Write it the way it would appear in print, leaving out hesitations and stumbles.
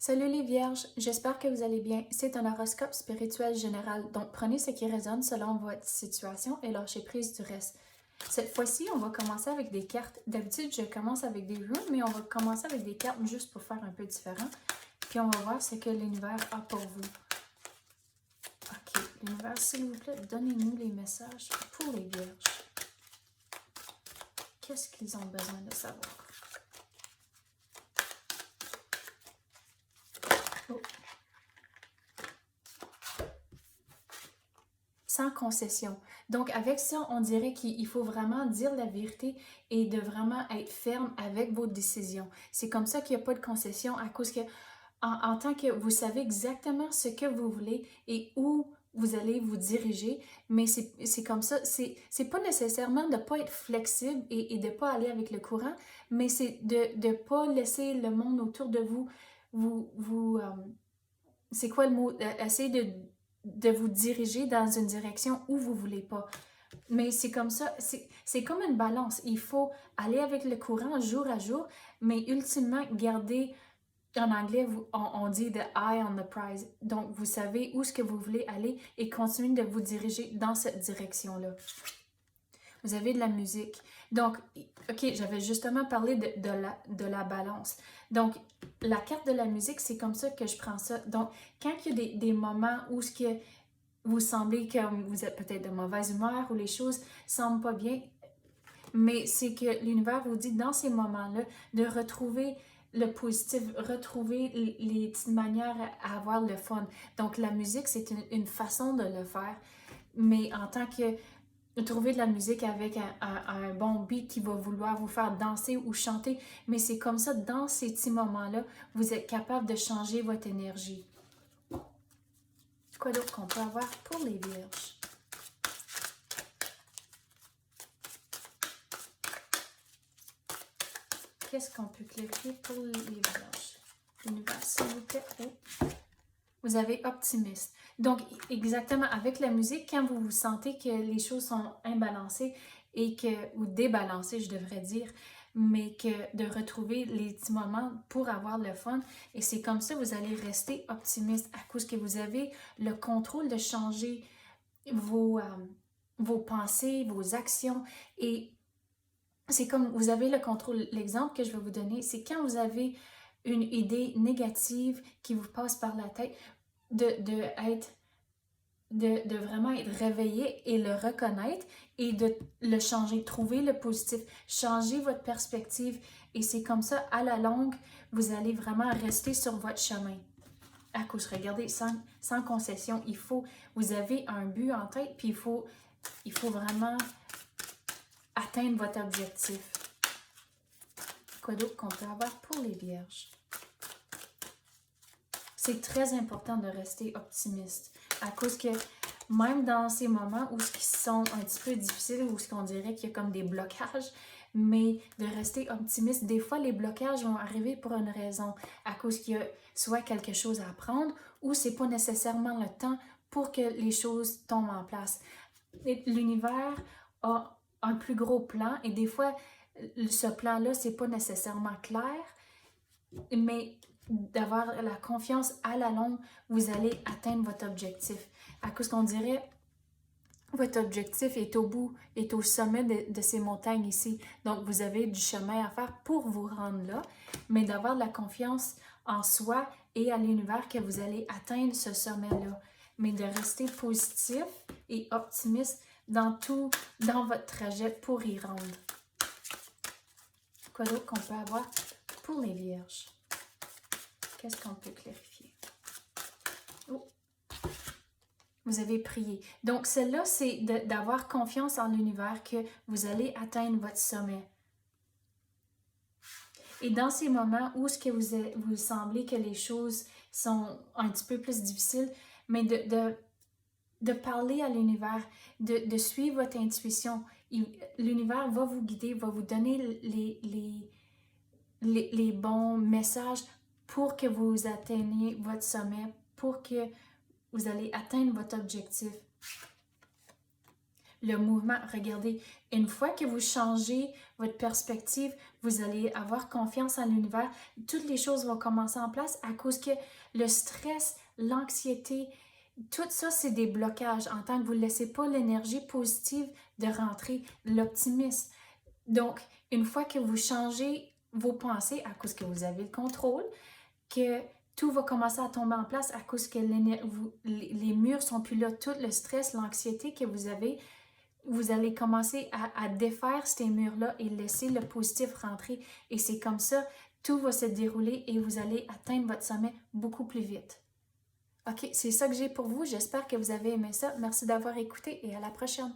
Salut les vierges, j'espère que vous allez bien. C'est un horoscope spirituel général, donc prenez ce qui résonne selon votre situation et lâchez prise du reste. Cette fois-ci, on va commencer avec des cartes. D'habitude, je commence avec des runes, mais on va commencer avec des cartes juste pour faire un peu différent. Puis on va voir ce que l'univers a pour vous. Ok, l'univers, s'il vous plaît, donnez-nous les messages pour les vierges. Qu'est-ce qu'ils ont besoin de savoir? Oh. Sans concession. Donc, avec ça, on dirait qu'il faut vraiment dire la vérité et de vraiment être ferme avec vos décisions. C'est comme ça qu'il n'y a pas de concession à cause que, en tant que vous savez exactement ce que vous voulez et où vous allez vous diriger, mais c'est comme ça. C'est pas nécessairement de ne pas être flexible et de ne pas aller avec le courant, mais c'est de ne pas laisser le monde autour de vous c'est quoi le mot? Essayer de vous diriger dans une direction où vous voulez pas. Mais c'est comme ça, c'est comme une balance. Il faut aller avec le courant jour à jour, mais ultimement garder, en anglais, on dit the eye on the prize. Donc, vous savez où est-ce que vous voulez aller et continuer de vous diriger dans cette direction-là. Vous avez de la musique. Donc, ok, j'avais justement parlé de la balance. Donc, la carte de la musique, c'est comme ça que je prends ça. Donc, quand il y a des moments où ce que vous semblez que vous êtes peut-être de mauvaise humeur ou les choses semblent pas bien, mais c'est que l'univers vous dit dans ces moments-là de retrouver le positif, retrouver les petites manières à avoir le fun. Donc, la musique, c'est une façon de le faire, mais en tant que trouver de la musique avec un bon beat qui va vouloir vous faire danser ou chanter, mais c'est comme ça, dans ces petits moments-là, vous êtes capable de changer votre énergie. Quoi d'autre qu'on peut avoir pour les vierges? Qu'est-ce qu'on peut clarifier pour les vierges? L'univers, s'il vous plaît. Oh. Vous avez optimiste. Donc, exactement, avec la musique, quand vous vous sentez que les choses sont imbalancées et que, ou débalancées, je devrais dire, mais que de retrouver les petits moments pour avoir le fun. Et c'est comme ça, vous allez rester optimiste à cause que vous avez le contrôle de changer vos pensées, vos actions. Et c'est comme vous avez le contrôle. L'exemple que je vais vous donner, c'est quand vous avez une idée négative qui vous passe par la tête, de vraiment être réveillé et le reconnaître et de le changer, trouver le positif, changer votre perspective. Et c'est comme ça, à la longue, vous allez vraiment rester sur votre chemin. À cause, regardez, sans concession, vous avez un but en tête, puis il faut vraiment atteindre votre objectif. Quoi d'autre qu'on peut avoir pour les vierges? C'est très important de rester optimiste. À cause que même dans ces moments où ce qui sont un petit peu difficiles, où ce qu'on dirait qu'il y a comme des blocages, mais de rester optimiste, des fois les blocages vont arriver pour une raison, à cause qu'il y a soit quelque chose à apprendre ou c'est pas nécessairement le temps pour que les choses tombent en place. L'univers a un plus gros plan et des fois ce plan-là, c'est pas nécessairement clair, mais d'avoir la confiance à la longue, vous allez atteindre votre objectif. À cause qu'on dirait, votre objectif est au bout, est au sommet de ces montagnes ici. Donc, vous avez du chemin à faire pour vous rendre là, mais d'avoir de la confiance en soi et à l'univers que vous allez atteindre ce sommet-là. Mais de rester positif et optimiste dans votre trajet pour y rendre. Quoi d'autre qu'on peut avoir pour les vierges? Qu'est-ce qu'on peut clarifier? Oh. Vous avez prié. Donc, celle-là, c'est d'avoir confiance en l'univers que vous allez atteindre votre sommet. Et dans ces moments où ce que vous semblez que les choses sont un petit peu plus difficiles, mais de parler à l'univers, de suivre votre intuition. L'univers va vous guider, va vous donner les bons messages pour que vous atteigniez votre sommet, pour que vous allez atteindre votre objectif. le mouvement. Regardez, une fois que vous changez votre perspective, vous allez avoir confiance en l'univers. Toutes les choses vont commencer en place à cause que le stress, l'anxiété, tout ça, c'est des blocages en tant que vous ne laissez pas l'énergie positive de rentrer, l'optimisme. Donc, une fois que vous changez vos pensées à cause que vous avez le contrôle, que tout va commencer à tomber en place à cause que les murs sont plus là, tout le stress, l'anxiété que vous avez, vous allez commencer à défaire ces murs-là et laisser le positif rentrer. Et c'est comme ça, tout va se dérouler et vous allez atteindre votre sommet beaucoup plus vite. OK, c'est ça que j'ai pour vous. J'espère que vous avez aimé ça. Merci d'avoir écouté et à la prochaine.